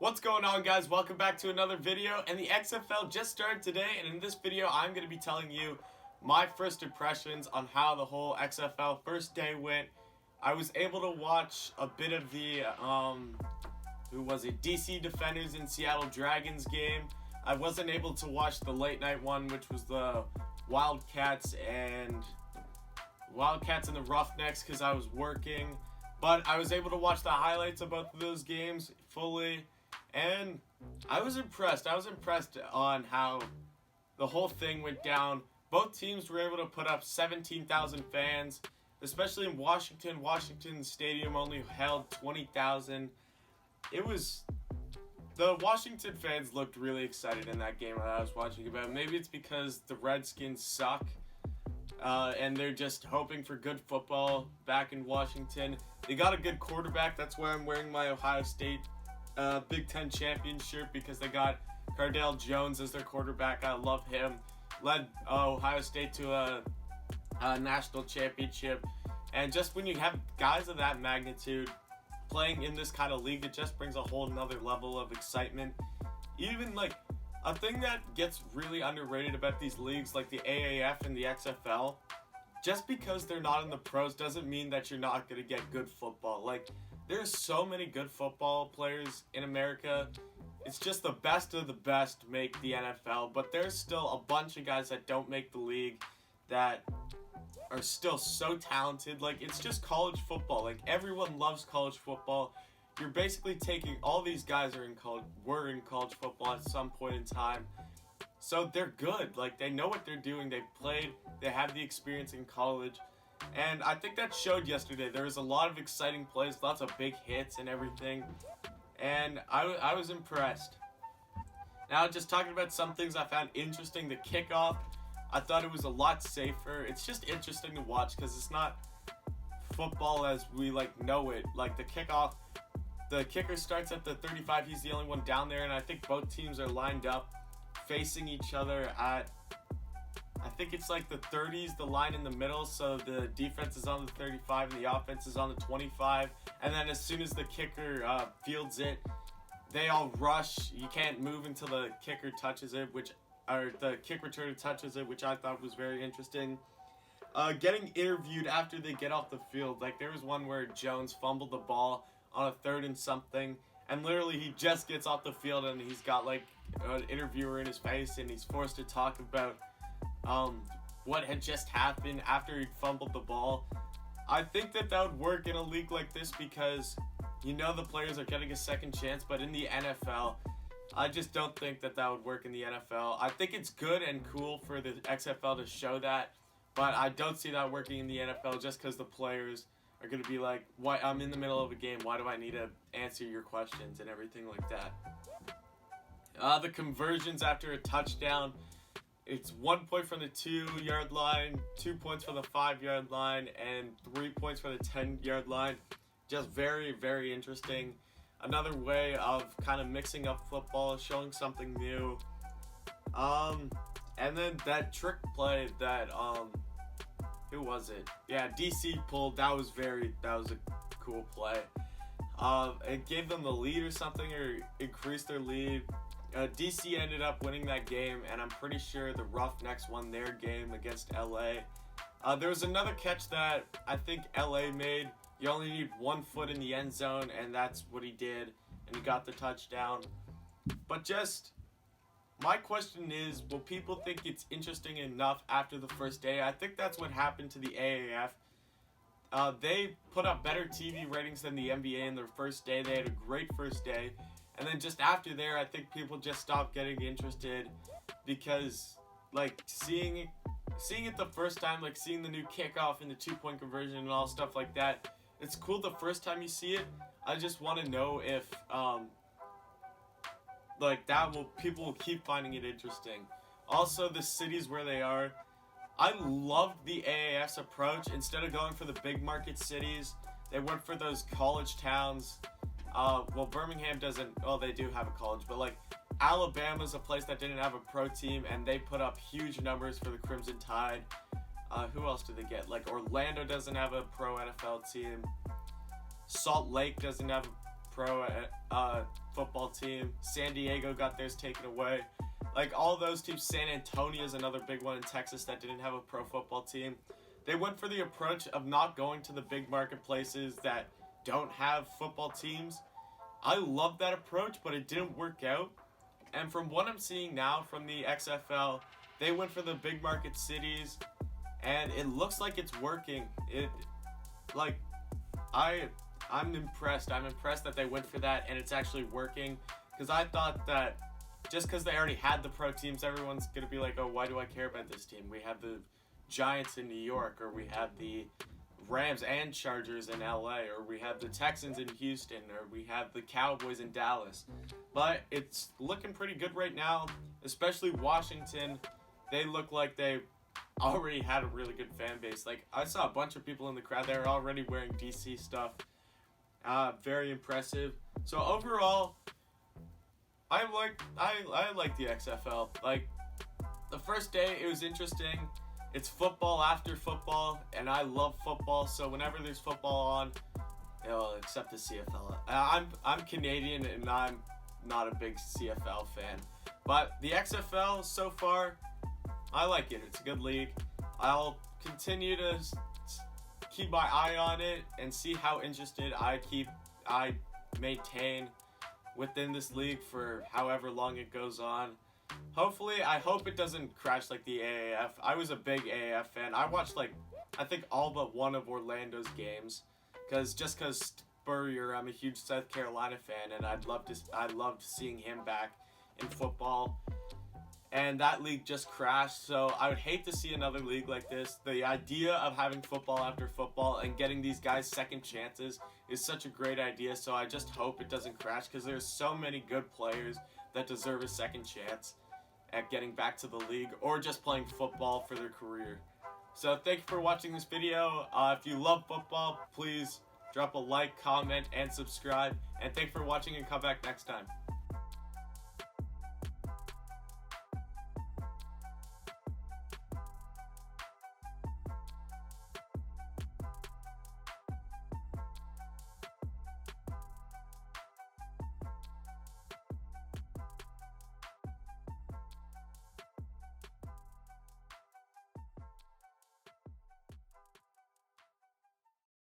What's going on, guys? Welcome back to another video, and the XFL just started today, and in this video I'm going to be telling you my first impressions on how the whole XFL first day went. I was able to watch a bit of the DC Defenders and Seattle Dragons game. I wasn't able to watch the late night one, which was the Wildcats and the Roughnecks, because I was working, but I was able to watch the highlights of both of those games fully. And I was impressed. I was impressed on how the whole thing went down. Both teams were able to put up 17,000 fans, especially in Washington. Washington Stadium only held 20,000. The Washington fans looked really excited in that game that I was watching about. Maybe it's because the Redskins suck, and they're just hoping for good football back in Washington. They got a good quarterback. That's why I'm wearing my Ohio State Big Ten champion shirt, because they got Cardale Jones as their quarterback. I love him. Led Ohio State to a national championship. And just when you have guys of that magnitude playing in this kind of league, it just brings a whole nother level of excitement. Even like a thing that gets really underrated about these leagues like the AAF and the XFL, just because they're not in the pros doesn't mean that you're not going to get good football. Like, there's so many good football players in America. It's just the best of the best make the NFL, but there's still a bunch of guys that don't make the league that are still so talented. Like, it's just college football. Like, everyone loves college football. You're basically taking all these guys were in college football at some point in time. So they're good. Like, they know what they're doing. They've played. They have the experience in college. And I think that showed yesterday. There was a lot of exciting plays, lots of big hits and everything. And I was impressed. Now, just talking about some things I found interesting. The kickoff, I thought it was a lot safer. It's just interesting to watch because it's not football as we know it. Like, the kickoff, the kicker starts at the 35. He's the only one down there. And I think both teams are lined up facing each other at, I think it's like the 30s, the line in the middle, so the defense is on the 35 and the offense is on the 25, and then as soon as the kicker fields it, they all rush. You can't move until the kicker touches it, the kick returner touches it, which I thought was very interesting. Getting interviewed after they get off the field, like there was one where Jones fumbled the ball on a 3rd and something, and literally he just gets off the field and he's got like an interviewer in his face and he's forced to talk about what had just happened after he fumbled the ball. I think that would work in a league like this because the players are getting a second chance, but in the NFL, I just don't think that would work in the NFL. I think it's good and cool for the XFL to show that, but I don't see that working in the NFL just because the players are going to be like, "Why? I'm in the middle of a game. Why do I need to answer your questions?" and everything like that. The conversions after a touchdown, it's 1 point from the 2-yard line, 2 points from the 5-yard line, and 3 points from the 10-yard line. Just very, very interesting. Another way of kind of mixing up football, showing something new. And then that trick play that, who was it? Yeah, DC pulled. That was a cool play. It gave them the lead or something, or increased their lead. DC ended up winning that game, and I'm pretty sure the Roughnecks won their game against LA. There was another catch that I think LA made. You only need 1 foot in the end zone, and that's what he did, and he got the touchdown. But just, my question is, will people think it's interesting enough after the first day? I think that's what happened to the AAF. They put up better TV ratings than the NBA in their first day. They had a great first day. And then just after there, I think people just stopped getting interested because, like, seeing it the first time, like seeing the new kickoff and the 2-point conversion and all stuff like that, it's cool the first time you see it. I just want to know if, people will keep finding it interesting. Also, the cities where they are, I loved the AAF's approach. Instead of going for the big market cities, they went for those college towns. Birmingham doesn't, they do have a college, but like Alabama's a place that didn't have a pro team, and they put up huge numbers for the Crimson Tide. Who else do they get? Like Orlando doesn't have a pro NFL team. Salt Lake doesn't have a pro football team. San Diego got theirs taken away. Like, all those teams. San Antonio is another big one in Texas that didn't have a pro football team. They went for the approach of not going to the big marketplaces that don't have football teams. I love that approach, but it didn't work out. And from what I'm seeing now from the XFL, they went for the big market cities, and it looks like it's working. I'm impressed. I'm impressed that they went for that, and it's actually working. Because I thought that just because they already had the pro teams, everyone's going to be like, oh, why do I care about this team? We have the Giants in New York, or we have the Rams and Chargers in LA, or we have the Texans in Houston, or we have the Cowboys in Dallas. But it's looking pretty good right now, especially Washington. They look like they already had a really good fan base. Like, I saw a bunch of people in the crowd. They were already wearing DC stuff. Very impressive. So overall, I like the XFL. Like, the first day, it was interesting. It's football after football, and I love football. So whenever there's football on, except the CFL. I'm Canadian, and I'm not a big CFL fan. But the XFL so far, I like it. It's a good league. I'll continue to keep my eye on it and see how interested I maintain within this league for however long it goes on. Hopefully, I hope it doesn't crash like the AAF. I was a big AAF fan. I watched I think all but one of Orlando's games, because Spurrier, I'm a huge South Carolina fan, and I loved seeing him back in football. And that league just crashed, so I would hate to see another league like this. The idea of having football after football and getting these guys second chances is such a great idea, so I just hope it doesn't crash, because there's so many good players that deserve a second chance at getting back to the league or just playing football for their career. So thank you for watching this video. If you love football, please drop a like, comment, and subscribe. And thank you for watching, and come back next time.